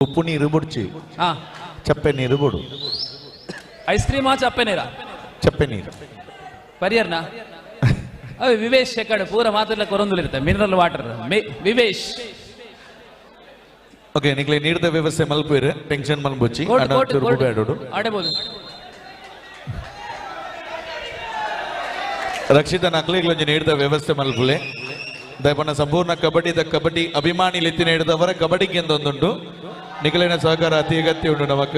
ఉప్పు నీరు బుడ్చి ఆ, ಚಪ್ಪೆ ನೀರು ಬುಡು ಐಸ್ ಕ್ರೀಮಾ ಚಪ್ಪೆ ನೀರಾ ಚಪ್ಪೆ ನೀರು ಪರಿಯರ್ನಾ ಅవి ವಿವೇಶ್ ಎಕಡೆ ಪೂರ ಮಾತ್ರ ಕೊರೊಂದುಲಿರುತ್ತೆ ಮಿನರಲ್ ವಾಟರ್ ವಿವೇಶ್ ಓಕೆ ನಿಕ್ಲೆ ನೀರ್ದ ವ್ಯವಸ್ಥೆ ಮಲ್ಪಿರು ಟೆನ್ಷನ್ ಮಲ್ಬುಚ್ಚಿ ಬೇಡೋಡು ಆಡಬಹುದು ರಕ್ಷಿತ ನಕ್ಲಿಗ್ಲೊಂಜಿ ನೀಡ್ದ ವ್ಯವಸ್ಥೆ ಮಲ್ಪುಲೆ ದಯಪನ್ನ ಸಂಪೂರ್ಣ ಕಬಡ್ಡಿ ಅಭಿಮಾನಿ ಲೆತ್ತಿನ ಹಿಡಿದವರ ಕಬಡ್ಡಿಗೆ ಎಂದೊಂದುಂಟು ನಿಖಿಲಿನ ಸಹಕಾರ ಅತಿ ಅಗತ್ಯ ಉಂಟು ನಮಕ್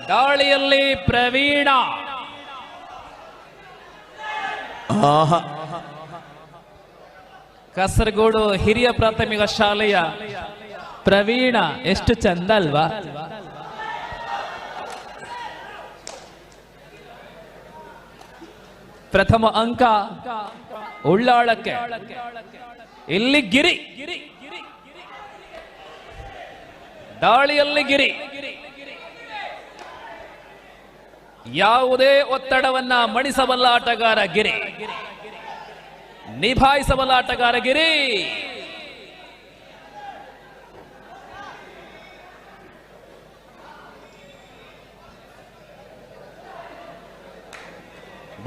ದಾಳಿಯಲ್ಲಿ ಪ್ರವೀಣ ಕಾಸರಗೋಡು ಹಿರಿಯ ಪ್ರಾಥಮಿಕ ಶಾಲೆಯ ಪ್ರವೀಣ ಎಷ್ಟು ಚಂದ ಅಲ್ವಾ. ಪ್ರಥಮ ಅಂಕ ಉಳ್ಳಾಳಕ್ಕೆ. ಇಲ್ಲಿ ಗಿರಿ ದಾಳಿಯಲ್ಲಿ ಗಿರಿ ಯಾವುದೇ ಒತ್ತಡವನ್ನ ಮಣಿಸಬಲ್ಲ ಆಟಗಾರ ಗಿರಿ, ನಿಭಾಯಿಸಬಲ್ಲ ಆಟಗಾರ ಗಿರಿ.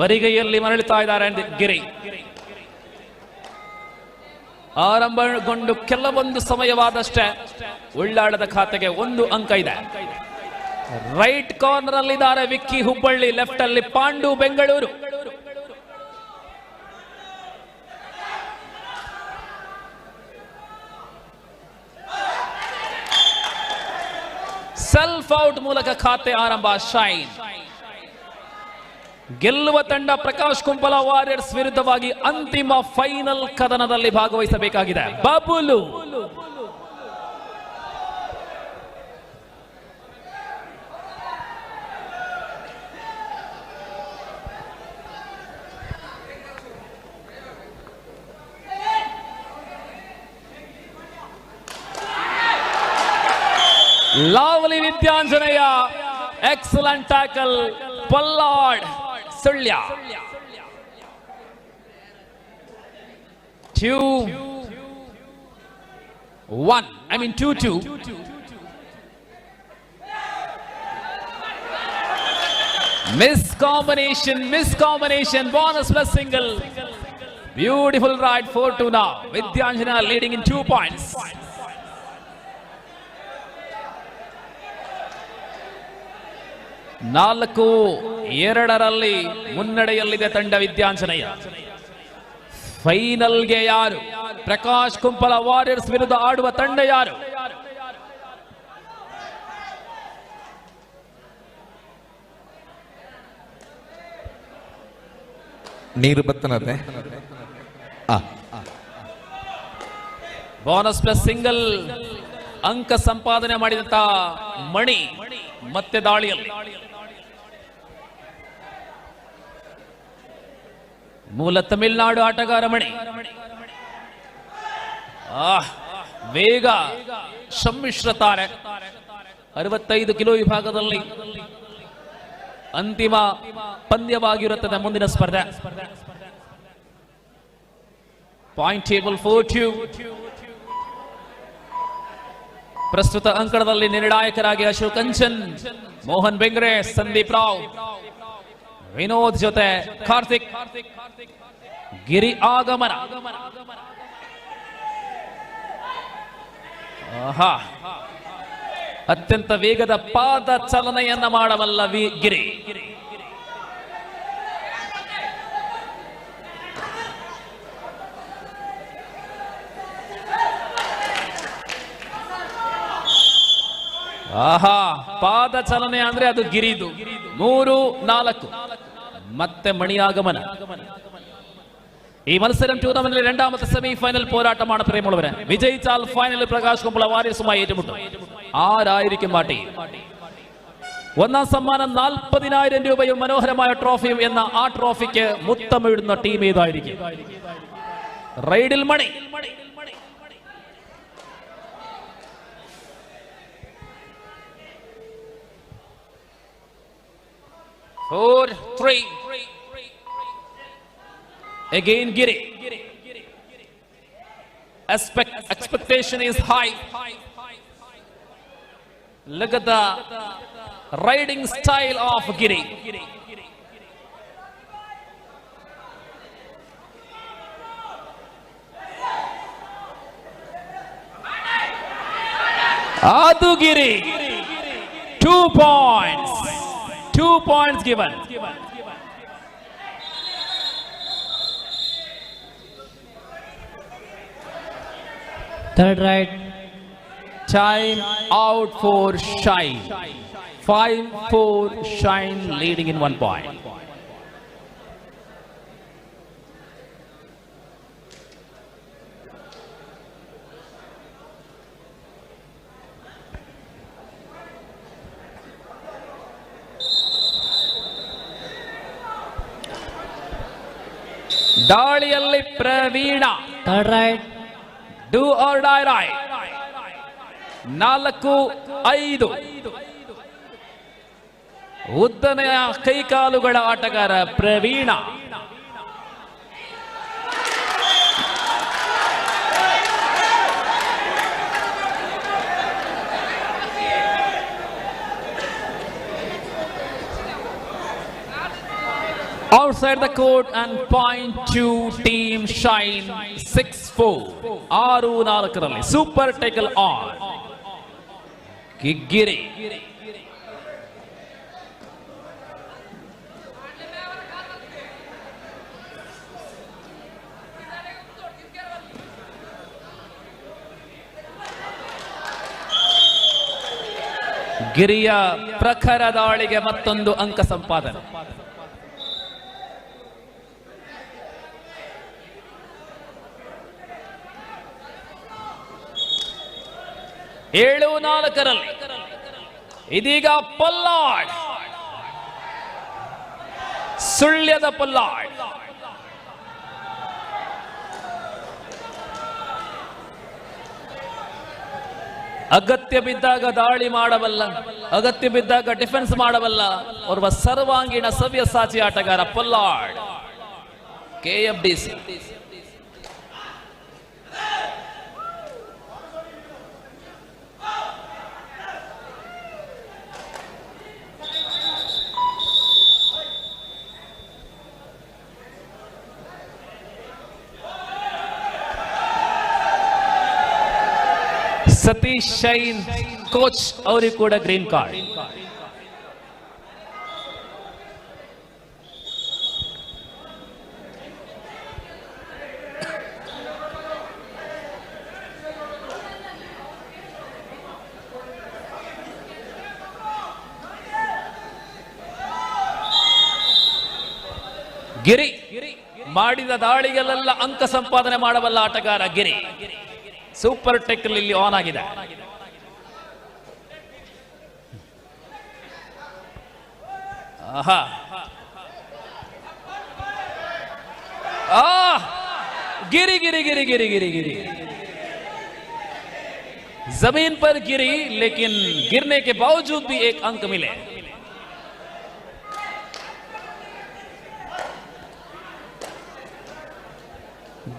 ಬರಿಗೈಯಲ್ಲಿ ಮರಳುತ್ತಾ ಇದ್ದಾರೆ ಗಿರಿ. ಆರಂಭಗೊಂಡು ಕೆಲವೊಂದು ಸಮಯವಾದಷ್ಟೇ ಉಳ್ಳಾಳದ ಖಾತೆಗೆ 1 ಅಂಕ ಇದೆ. ರೈಟ್ ಕಾರ್ನರ್ ಅಲ್ಲಿದ್ದಾರೆ ವಿಕ್ಕಿ ಹುಬ್ಬಳ್ಳಿ, ಲೆಫ್ಟ್ ಅಲ್ಲಿ ಪಾಂಡು ಬೆಂಗಳೂರು. ಸೆಲ್ಫ್ ಔಟ್ ಮೂಲಕ ಖಾತೆ ಆರಂಭ. ಶೈನ್ ಗೆಲ್ಲುವ ತಂಡ ಪ್ರಕಾಶ್ ಕುಂಪಲ ವಾರಿಯರ್ಸ್ ವಿರುದ್ಧವಾಗಿ ಅಂತಿಮ ಫೈನಲ್ ಕದನದಲ್ಲಿ ಭಾಗವಹಿಸಬೇಕಾಗಿದೆ. Babulu lovely Vidyanjaneya, excellent tackle. ಪಲ್ಲಾಡ್ Sullia 2-1, I mean 2-2. Miss combination, bonus plus single. Beautiful ride, 4-2 now. Vidyanjana leading in 2 points. ನಾಲ್ಕು ಎರಡರಲ್ಲಿ ಮುನ್ನಡೆಯಲ್ಲಿದೆ ತಂಡ ವಿದ್ಯಾಂಜನೇಯ. ಫೈನಲ್ಗೆ ಯಾರು? ಪ್ರಕಾಶ್ ಕುಂಪಲ ವಾರಿಯರ್ಸ್ ವಿರುದ್ಧ ಆಡುವ ತಂಡ ಯಾರು? ನೀರು ಬತ್ತನದೆ. ಬೋನಸ್ ಪ್ಲಸ್ ಸಿಂಗಲ್ ಅಂಕ ಸಂಪಾದನೆ ಮಾಡಿದಂತ ಮಣಿ ಮತ್ತೆ ದಾಳಿಯಲ್ಲಿ. ಮೂಲ ತಮಿಳುನಾಡು ಆಟಗಾರ ಮಣಿ. ವೇಗ ಸಮ್ಮಿಶ್ರ ತಾರೆ. 65 ಕಿಲೋ ವಿಭಾಗದಲ್ಲಿ ಅಂತಿಮ ಪಂದ್ಯವಾಗಿರುತ್ತದೆ ಮುಂದಿನ ಸ್ಪರ್ಧೆ. Point table 4-2. ಪ್ರಸ್ತುತ ಅಂಕಣದಲ್ಲಿ ನಿರ್ಣಾಯಕರಾಗಿ ಅಶೋಕ್ ಕಂಚನ್, ಮೋಹನ್ ಬೆಂಗ್ರೆ, ಸಂದೀಪ್ ರಾವ್, ವಿನೋದ್ ಜೊತೆ ಕಾರ್ತಿಕ್. ಗಿರಿ ಆಗಮನ. ಅತ್ಯಂತ ವೇಗದ ಪಾದ ಚಲನೆಯನ್ನ ಮಾಡಬಲ್ಲ ಗಿರಿ. ಪಾದ ಚಲನೆ ಅಂದ್ರೆ ಅದು ಗಿರಿದು. 3-4 ಮತ್ತೆ ಮಣಿಯಾಗಮನ. ಈ ಮತ್ಸರ ടൂർണമെന്റിലെ രണ്ടാമത്തെ സെമിഫൈനൽ പോരാട്ടമാണ് പ്രിയമുള്ളവരെ. വിജയിച്ചാൽ ഫൈനലിൽ പ്രകാശ് കുമ്പള വാരിയർസുമായി ഏറ്റുമുട്ടും. ആരായിരിക്കും ആ ടീം? ഒന്നാം സമ്മാനം 40,000 രൂപയും മനോഹരമായ ട്രോഫിയും എന്ന ആ ട്രോഫിക്ക് മുത്തമിടുന്ന ടീം ഏതായിരിക്കും? റൈഡിൽ മണി. 4-3. Again Giri. Expectation is high. Look at the riding style of Giri. Adu Giri. 2 points. 2 points given. Third right. Time out for Shine. 5-4 Shine leading in 1 point. ದಾಳಿಯಲ್ಲಿ Praveen. Third right. Do or die right. 4-5. ಉದ್ದನೆಯ ಕೈಕಾಲುಗಳ ಆಟಗಾರ Praveen. Outside the court and point to team Shine. 6-4. 6-4 super tackle on Giri. ಗಿರಿಯ ಪ್ರಖರ ದಾಳಿಗೆ ಮತ್ತೊಂದು ಅಂಕ ಸಂಪಾದನೆ. ಏಳು 4 ಇದೀಗ ಪಲ್ಲಾಡ್. ಸುಳ್ಯದ ಪಲ್ಲಾಡ್. ಅಗತ್ಯ ಬಿದ್ದಾಗ ದಾಳಿ ಮಾಡಬಲ್ಲ, ಅಗತ್ಯ ಬಿದ್ದಾಗ ಡಿಫೆನ್ಸ್ ಮಾಡಬಲ್ಲ ಓರ್ವ ಸರ್ವಾಂಗೀಣ ಸವ್ಯಸಾಚಿ ಆಟಗಾರ ಪಲ್ಲಾಡ್. KFDC. ಸತೀಶ್ ಶೈನ್ ಕೋಚ್ ಅವರಿಗೆ ಕೂಡ ಗ್ರೀನ್ ಕಾರ್ಡ್. ಗಿರಿ ಮಾಡಿದ ದಾಳಿಗಳೆಲ್ಲ ಅಂಕ ಸಂಪಾದನೆ ಮಾಡಬಲ್ಲ ಆಟಗಾರ ಗಿರಿ. ಸೂಪರ್ ಟೆಕ್ಲ್ ಇಲ್ಲಿ ಆನ್ ಆಗಿದೆ. गिरी गिरी गिरी गिरी गिरी गिरी जमीन पर गिरी, लेकिन गिरने के बावजूद भी एक अंक मिले.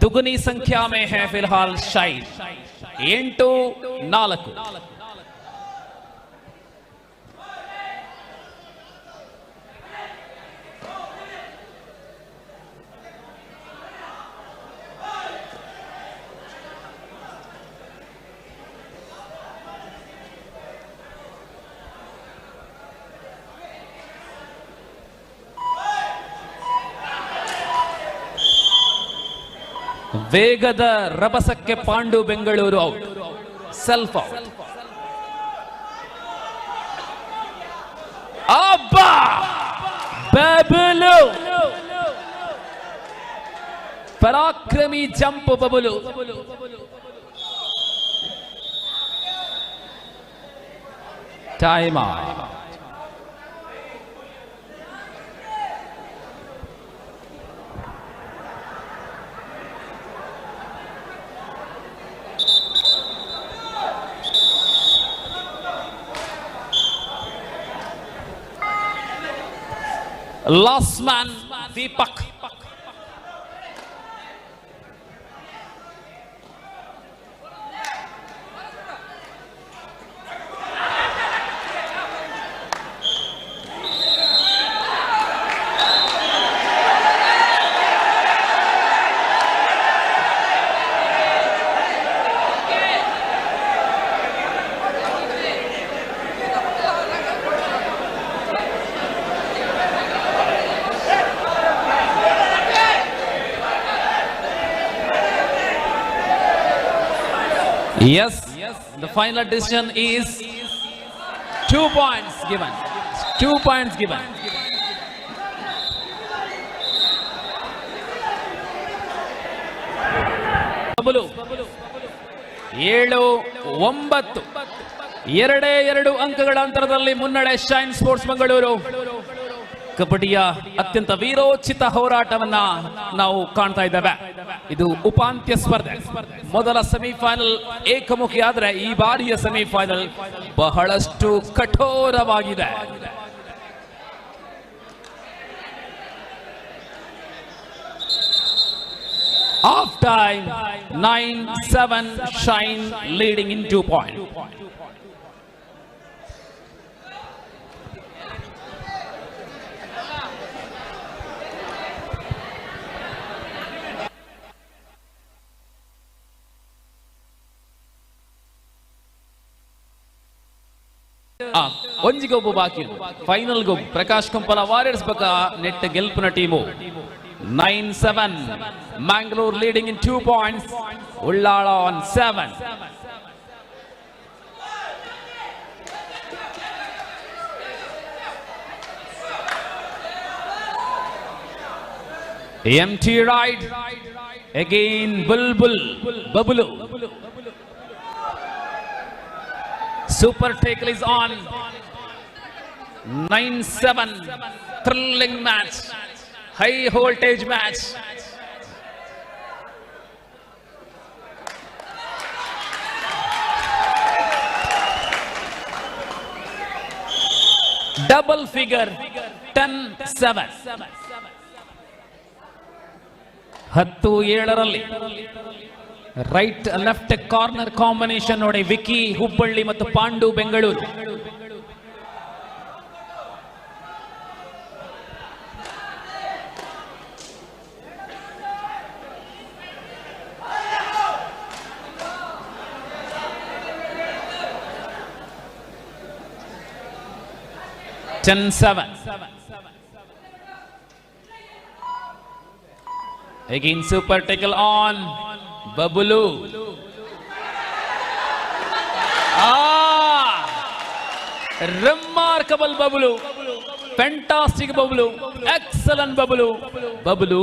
दुगनी संख्या में है फिलहाल शाइन. 8-4. ವೇಗದ ರಭಸಕ್ಕೆ Pandu Bengaluru out. Self out. ಅಬ್ಬಾ ಬಬಲು ಪರಾಕ್ರಮಿ jump Babalu. Time out. Last man, Deepak. Yes, the final decision is 2 points given. 2 points given. ಬಬಲು 7-9 2 ಅಂಕಗಳ ಅಂತರದಲ್ಲಿ ಮುನ್ನಡೆ ಶೈನ್ ಸ್ಪೋರ್ಟ್ಸ್ ಮಂಗಳೂರು. ಕಬಡ್ಡಿಯ ಅತ್ಯಂತ ವೀರೋಚಿತ ಹೋರಾಟವನ್ನ ನಾವು ಕಾಣ್ತಾ ಇದ್ದೇವೆ. ಇದು ಉಪಾಂತ್ಯ ಸ್ಪರ್ಧೆ. ಮೊದಲ ಸೆಮಿಫೈನಲ್ ಏಕಮುಖಿ ಆದ್ರೆ ಈ ಬಾರಿಯ ಸೆಮಿಫೈನಲ್ ಬಹಳಷ್ಟು ಕಠೋರವಾಗಿದೆ. Half time 9-7 Shine leading in 2 points. ಒಂಜಿಗೊಬ್ಬ ಬಾಕಿ ಫೈನಲ್ ಗೊಬ್ಬ ಪ್ರಕಾಶ್ ಕಂಪಲ ವಾರಿಯರ್ಸ್ ಬಕ ನೆಟ್ ಗೆಲ್ಪಿನ team 9-7 Mangalore leading in 2 points. Ullala on 7. Empty right again. Babulu. Super tackle is on. 9-7 thrilling match. High voltage match. Double figure 10-7. 10-7 right left corner combination ನೋಡಿ. Wiki Hubballi ಮತ್ತು Pandu Bengaluru. Again super tackle on Babulu. Remarkable Babulu. Fantastic Babulu. Excellent Babulu. Babulu.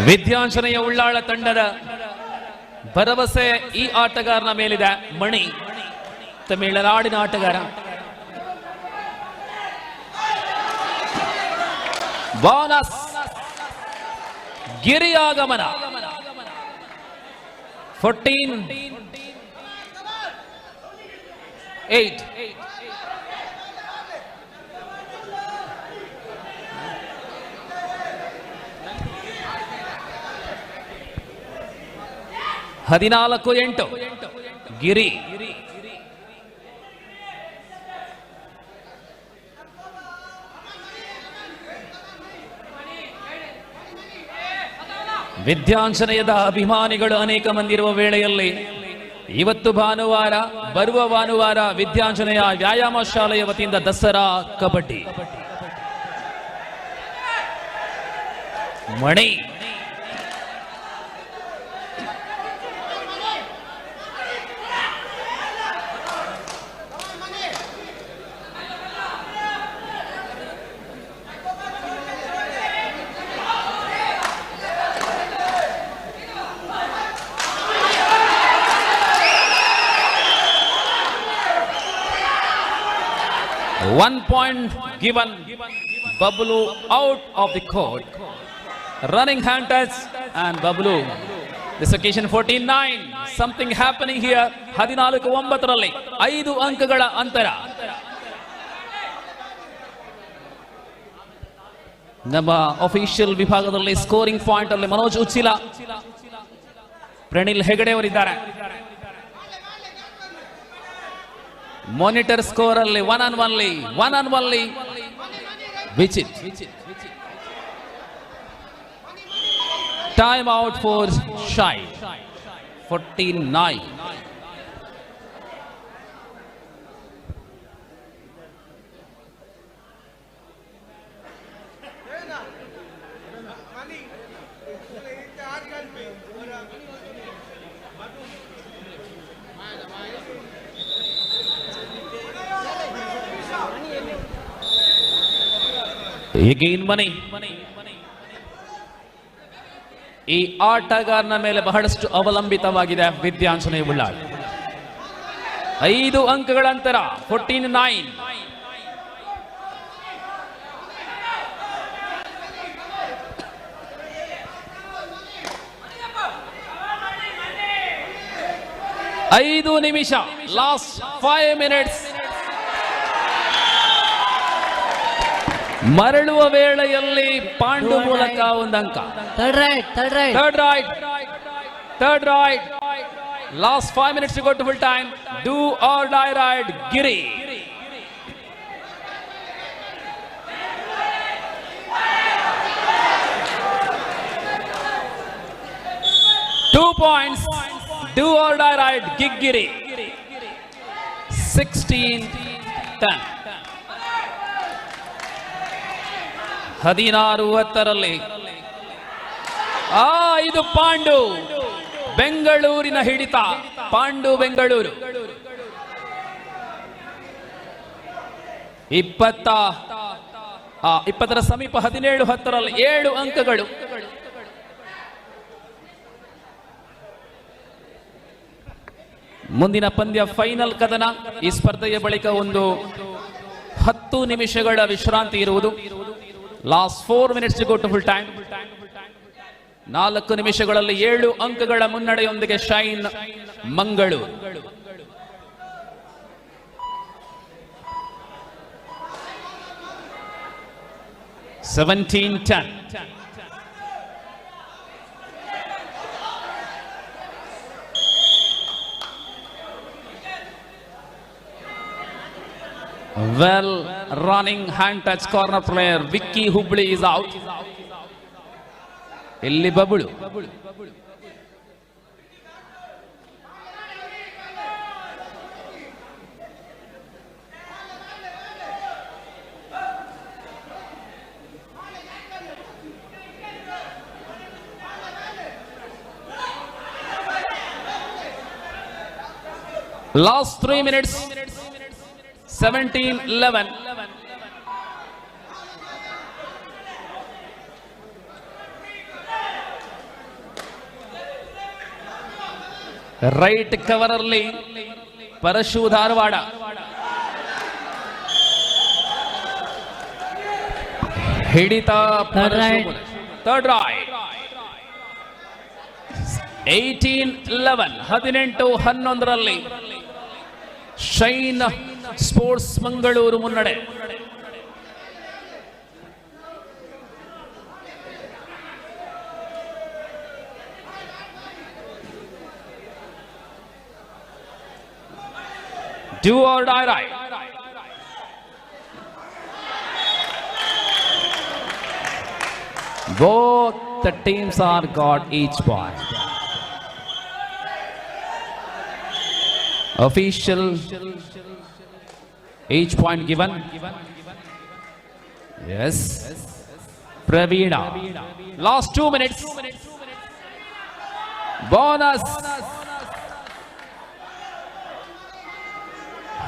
ವಿದ್ಯಾಂಜನೆಯ Ullal ತಂಡದ ಭರವಸೆ ಈ ಆಟಗಾರನ ಮೇಲಿದೆ. ಮಣಿ ತಮಿಳುನಾಡಿನ ಆಟಗಾರ. Bonus ಗಿರಿಯಾಗಮನ 14-8. 14-8 ಗಿರಿ. ವಿದ್ಯಾಂಜನೆಯದ ಅಭಿಮಾನಿಗಳು ಅನೇಕ ಮಂದಿ ಇರುವ ವೇಳೆಯಲ್ಲಿ ಇವತ್ತು ಭಾನುವಾರ, ಬರುವ ಭಾನುವಾರ ವಿದ್ಯಾಂಜನೆಯ ವ್ಯಾಯಾಮ ಶಾಲೆಯ ವತಿಯಿಂದ ದಸರಾ ಕಬಡ್ಡಿ. ಮಣಿ 1 point given. Bablu out of the court. Running hand touch and Bablu. This occasion 14-9. Something happening here. 14-9 5 ಅಂಕಗಳ ಅಂತರ. ನಮ್ಮ ಅಫಿಷಿಯಲ್ ವಿಭಾಗದಲ್ಲಿ ಸ್ಕೋರಿಂಗ್ ಪಾಯಿಂಟ್ ಅಲ್ಲಿ ಮನೋಜ್ ಉಚ್ಚಿಲ, ಪ್ರಣಿಲ್ ಹೆಗಡೆ ಅವರಿದ್ದಾರೆ. ಮಾನಿಟರ್ ಸ್ಕೋರ್ ಅಲ್ಲಿ ಒನ್ ಆನ್ ಒನ್ಲಿ ವಿಚಿತ್. ಟೈಮ್ ಔಟ್ ಫಾರ್ ಶೈ. 14-9. Again money. ಈ ಆಟಗಾರನ ಮೇಲೆ ಬಹಳಷ್ಟು ಅವಲಂಬಿತವಾಗಿದೆ ವಿದ್ಯಾಂಜನೇಯ ಉಳ್ಳಾಳ್. 5 ಅಂಕಗಳ ಅಂತರ. 14-9. ಐದು ನಿಮಿಷ. Last 5 minutes. ಮರಳುವ ವೇಳೆಯಲ್ಲಿ ಪಾಂಡು ಮೂಲಕ ಒಂದು ಅಂಕ. Third right. Last 5 minutes to go to full time. Do or die ride, Giri. Two points. Do or die ride, Giri. 16-10. 16-10 ಇದು ಪಾಂಡು ಬೆಂಗಳೂರಿನ ಹಿಡಿತ. ಪಾಂಡು ಬೆಂಗಳೂರು 20ರ ಸಮೀಪ. 17-10 7 ಅಂಕಗಳು. ಮುಂದಿನ ಪಂದ್ಯ ಫೈನಲ್ ಕದನ. ಈ ಸ್ಪರ್ಧೆಯ ಬಳಿಕ ಒಂದು 10 ನಿಮಿಷಗಳ ವಿಶ್ರಾಂತಿ ಇರುವುದು. Last 4 minutes to go to full time. 4 ನಿಮಿಷಗಳಲ್ಲಿ 7 ಅಂಕಗಳ ಮುನ್ನಡೆಯೊಂದಿಗೆ shine Mangaluru. $17-10. Well running hand touch corner player Vicky Hubli is out. ಇಲ್ಲಿ ಬಬುಳು. Last 3 minutes. 17-11. ರೈಟ್ ಕವರ್ ಅಲ್ಲಿ ಪರಶು ಧಾರವಾಡ. ಹಿಡಿತ third right. 18-11. 18-11 shine sports Mangaluru ಮುನ್ನಡೆ. Do or die right. Both the teams are got each point. Official each point given. Yes. Praveena. Last 2 minutes. Bonus.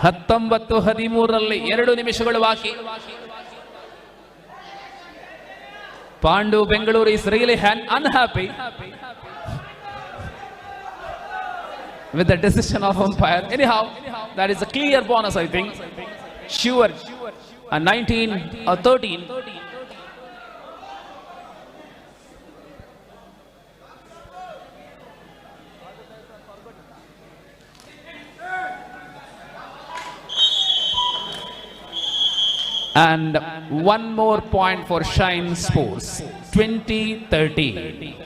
19-13 2 ನಿಮಿಷಗಳು ಬಾಕಿ. Pandu Bengaluru is really unhappy with the decision of umpire. Anyhow, that is a clear bonus, I think. Sure. 19-13. And one more point for Shine Sports, 20-13.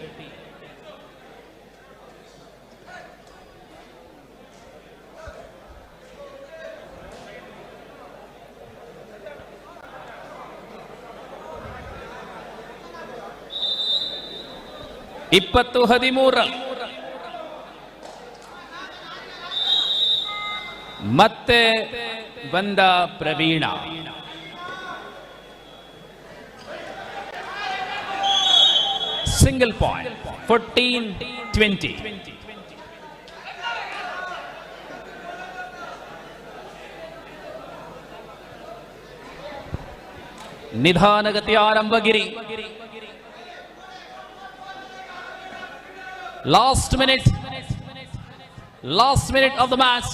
ಇಪ್ಪತ್ತು 13 ಮತ್ತೆ ಬಂದ Praveen. Single point, 14-20. ನಿಧಾನಗತಿಯ ಆರಂಭಗಿರಿ. Last minute of the match.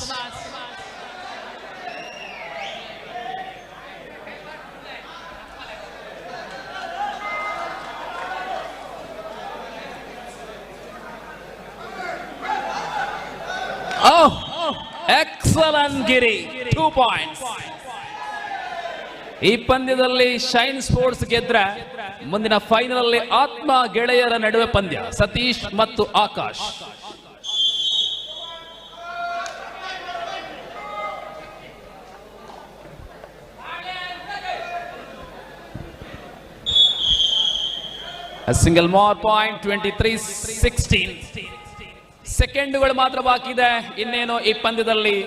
Oh, excellent Giri, 2 points. ಈ ಪಂದ್ಯದಲ್ಲಿ shine sports ಗೆದ್ರೆ ಮುಂದಿನ final ಅಲ್ಲಿ ಆತ್ಮ ಗೆಳೆಯರ ನಡುವೆ ಪಂದ್ಯ, ಸತೀಶ್ ಮತ್ತು Akash. A single more point, 23-16. ಸೆಕೆಂಡುಗಳು ಮಾತ್ರ ಬಾಕಿ ಇದೆ. ಇನ್ನೇನು ಈ ಪಂದ್ಯದಲ್ಲಿ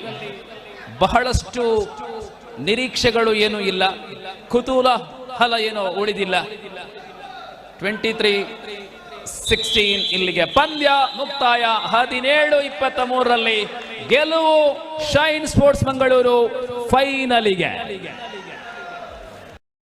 ಬಹಳಷ್ಟು ನಿರೀಕ್ಷೆಗಳು ಏನೂ ಇಲ್ಲ, ಕುತೂಹಲ ಏನೋ ಉಳಿದಿಲ್ಲ. 23-16 ಇಲ್ಲಿಗೆ ಪಂದ್ಯ ಮುಕ್ತಾಯ. 17-23 ಗೆಲುವು ಶೈನ್ ಸ್ಪೋರ್ಟ್ಸ್ ಮಂಗಳೂರು ಫೈನಲಿಗೆ.